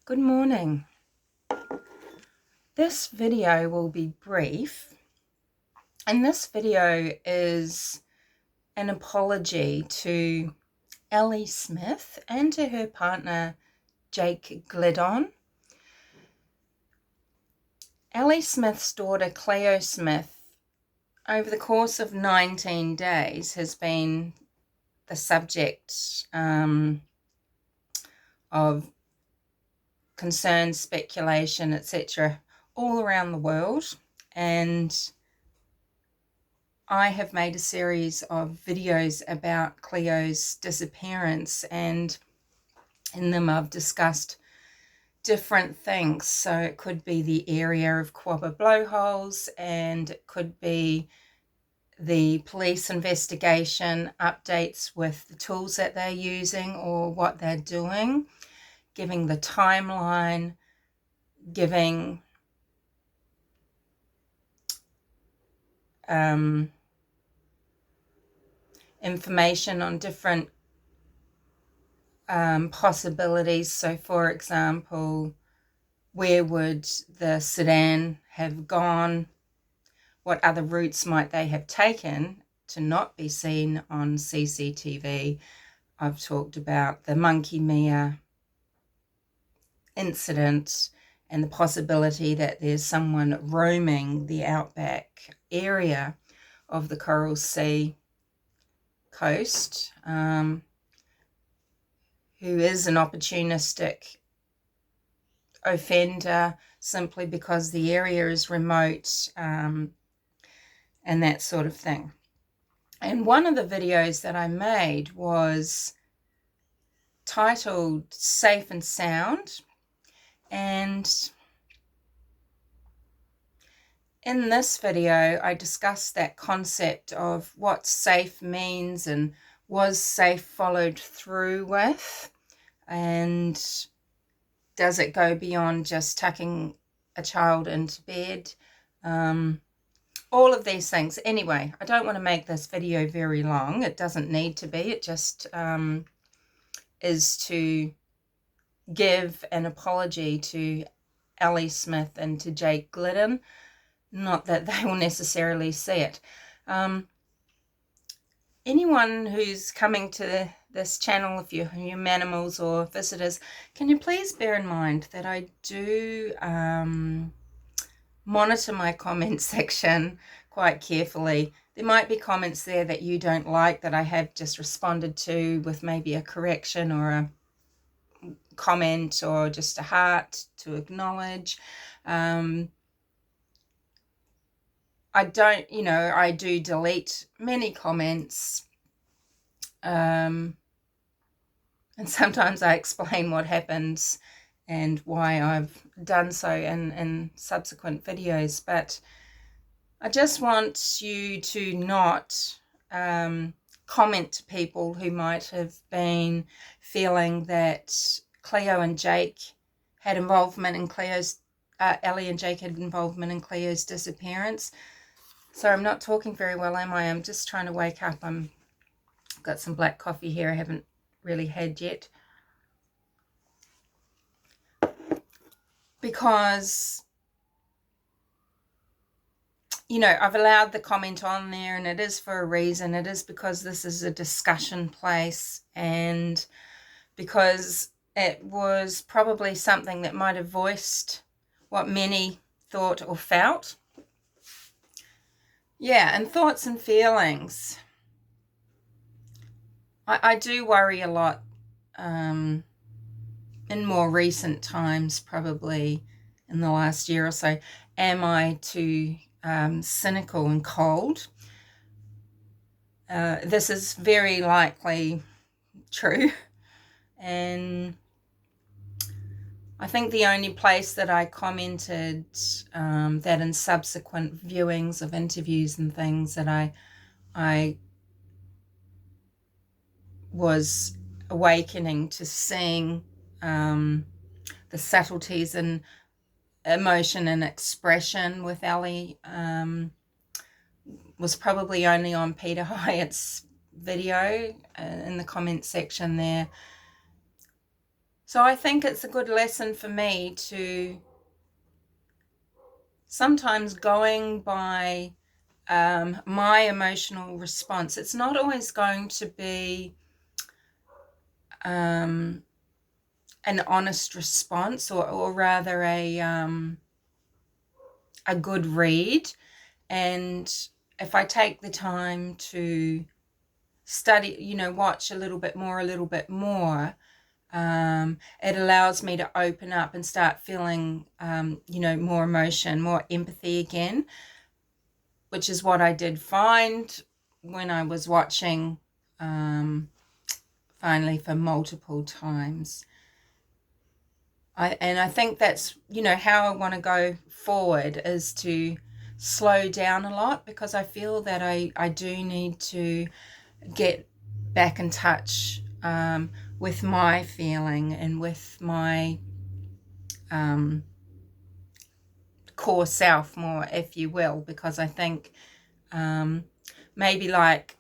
Good morning. This video will be brief, and this video is an apology to Ellie Smith and to her partner Jake Gliddon. Ellie Smith's daughter Cleo Smith, over the course of 19 days, has been the subject of concern, speculation, etc., all around the world. And I have made a series of videos about Cleo's disappearance, and in them I've discussed different things. So it could be the area of Quabba blowholes, and it could be the police investigation updates with the tools that they're using or what they're doing, giving the timeline, giving information on different possibilities. So, for example, where would the sedan have gone? What other routes might they have taken to not be seen on CCTV? I've talked about the Monkey Mia incident and the possibility that there's someone roaming the outback area of the Coral Sea coast who is an opportunistic offender simply because the area is remote and that sort of thing. And one of the videos that I made was titled Safe and Sound, and in this video I discussed that concept of what safe means and was safe followed through with, and does it go beyond just tucking a child into bed, all of these things. Anyway, I don't want to make this video very long. It doesn't need to be. It just is to give an apology to Ellie Smith and to Jake Gliddon. Not that they will necessarily see it. Anyone who's coming to this channel, if you're animals or visitors, can you please bear in mind that I do monitor my comment section quite carefully. There might be comments there that you don't like that I have just responded to with maybe a correction or a comment or just a heart to acknowledge. I do delete many comments, and sometimes I explain what happens and why I've done so in subsequent videos. But I just want you to not comment to people who might have been feeling that Cleo and Jake had involvement in Ellie and Jake had involvement in Cleo's disappearance. So I'm not talking very well, am I? I'm just trying to wake up. I've got some black coffee here I haven't really had yet. Because, I've allowed the comment on there, and it is for a reason. It is because this is a discussion place, and because it was probably something that might have voiced what many thought or felt. Yeah, and thoughts and feelings. I do worry a lot in more recent times, probably in the last year or so. Am I too cynical and cold? This is very likely true. And I think the only place that I commented that in subsequent viewings of interviews and things that I was awakening to seeing the subtleties in emotion and expression with Ellie was probably only on Peter Hyatt's video in the comment section there. So I think it's a good lesson for me to sometimes going by my emotional response. It's not always going to be an honest response, or rather a good read. And if I take the time to study, watch a little bit more, it allows me to open up and start feeling, more emotion, more empathy again, which is what I did find when I was watching finally for multiple times. I think that's, how I want to go forward, is to slow down a lot, because I feel that I do need to get back in touch with my feeling and with my core self more, if you will, because I think maybe like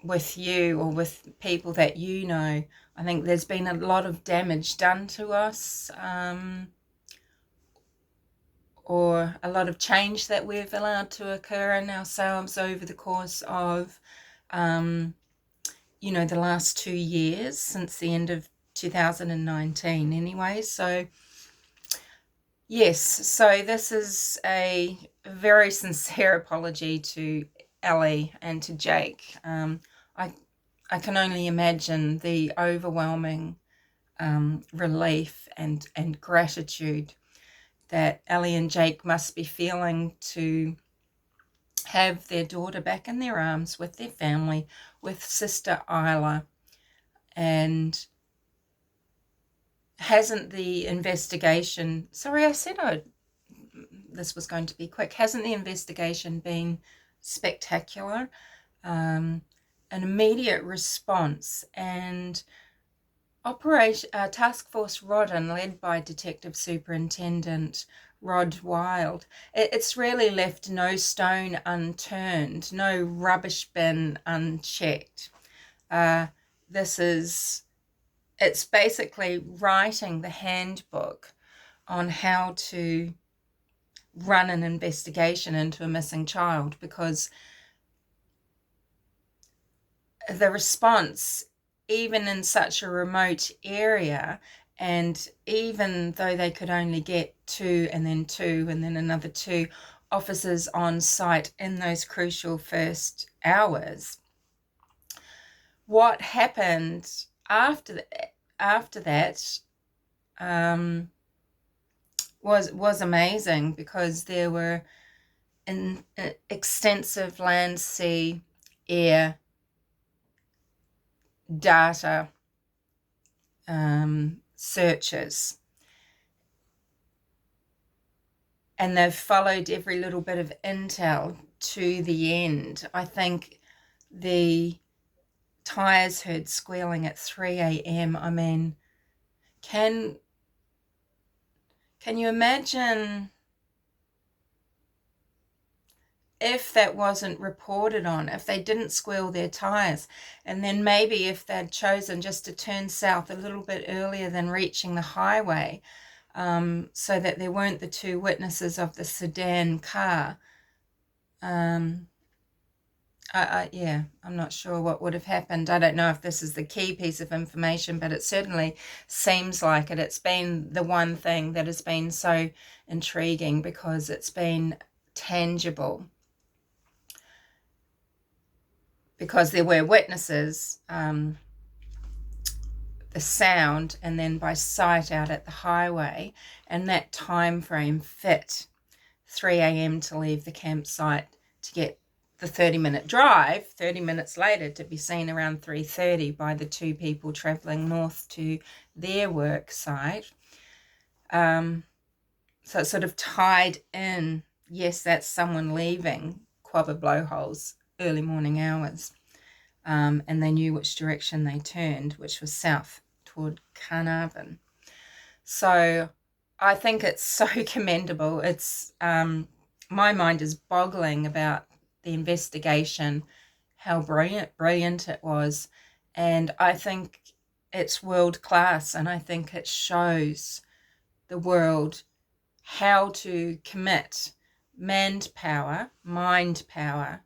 with you or with people that I think there's been a lot of damage done to us, or a lot of change that we've allowed to occur in ourselves over the course of the last 2 years, since the end of 2019 anyway. So yes, so this is a very sincere apology to Ellie and to Jake. I can only imagine the overwhelming relief and gratitude that Ellie and Jake must be feeling to have their daughter back in their arms with their family, with sister Isla. And hasn't the investigation, sorry, I said this was going to be quick, hasn't the investigation been spectacular? An immediate response, and Task Force Gliddon, led by Detective Superintendent Rod Wild, it's really left no stone unturned, no rubbish bin unchecked. It's basically writing the handbook on how to run an investigation into a missing child, because the response, even in such a remote area, and even though they could only get two and then another two officers on site in those crucial first hours, what happened after that was amazing, because there were extensive land, sea, air data searches, and they've followed every little bit of intel to the end. I think the tires heard squealing at 3 a.m. I mean, can you imagine if that wasn't reported on, if they didn't squeal their tires, and then maybe if they'd chosen just to turn south a little bit earlier than reaching the highway, so that there weren't the two witnesses of the sedan car. Yeah, I'm not sure what would have happened. I don't know if this is the key piece of information, but it certainly seems like it. It's been the one thing that has been so intriguing, because it's been tangible, because there were witnesses, the sound, and then by sight out at the highway, and that time frame fit 3 a.m. to leave the campsite to get the 30-minute drive, 30 minutes later to be seen around 3:30 by the two people traveling north to their work site. So it sort of tied in, yes, that's someone leaving Quabba Blowholes early morning hours, and they knew which direction they turned, which was south toward Carnarvon. So I think it's so commendable. It's my mind is boggling about the investigation, how brilliant it was, and I think it's world class, and I think it shows the world how to commit manpower, mind power,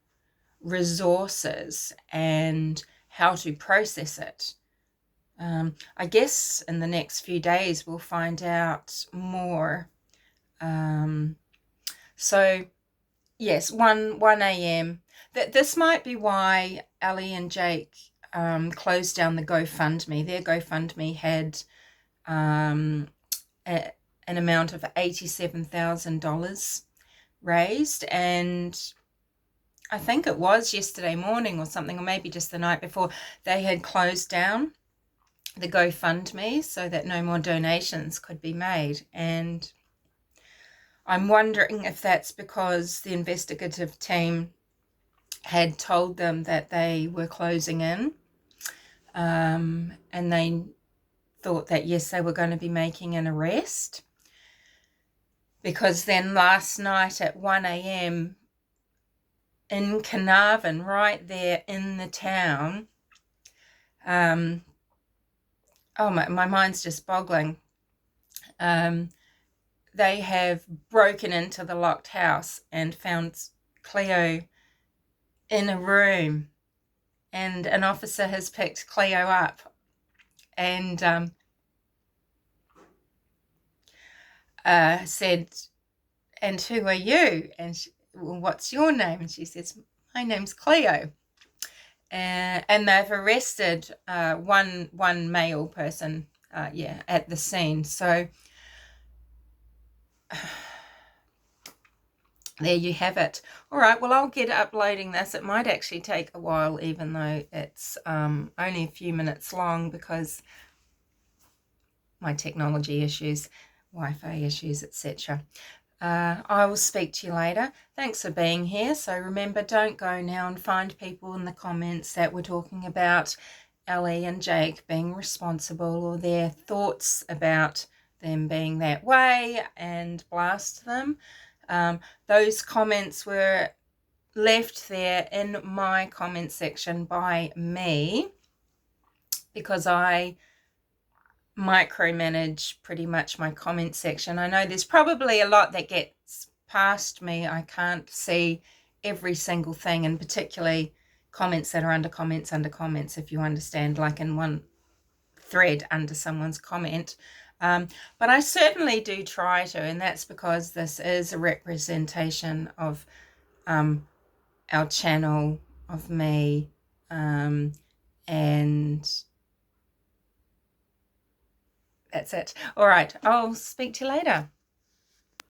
resources, and how to process it. I guess in the next few days we'll find out more. So yes, 1 a.m. This might be why Ellie and Jake closed down the GoFundMe. Their GoFundMe had an amount of $87,000 raised, and I think it was yesterday morning or something, or maybe just the night before, they had closed down the GoFundMe so that no more donations could be made. And I'm wondering if that's because the investigative team had told them that they were closing in, and they thought that, yes, they were going to be making an arrest. Because then last night at 1 a.m. in Carnarvon, right there in the town, oh, my mind's just boggling. They have broken into the locked house and found Cleo in a room, and an officer has picked Cleo up and said, "And who are you?" And well, "What's your name?" And she says, "My name's Cleo." And they've arrested one male person, at the scene. So there you have it. All right, well, I'll get uploading this. It might actually take a while, even though it's only a few minutes long, because my technology issues, Wi-Fi issues, etc. I will speak to you later. Thanks for being here. So remember, don't go now and find people in the comments that were talking about Ellie and Jake being responsible, or their thoughts about them being that way, and blast them. Those comments were left there in my comment section by me, because I micromanage pretty much my comment section. I know there's probably a lot that gets past me. I can't see every single thing, and particularly comments that are under comments, if you understand, like in one thread under someone's comment. But I certainly do try to, and that's because this is a representation of our channel, of me, and that's it. All right, I'll speak to you later.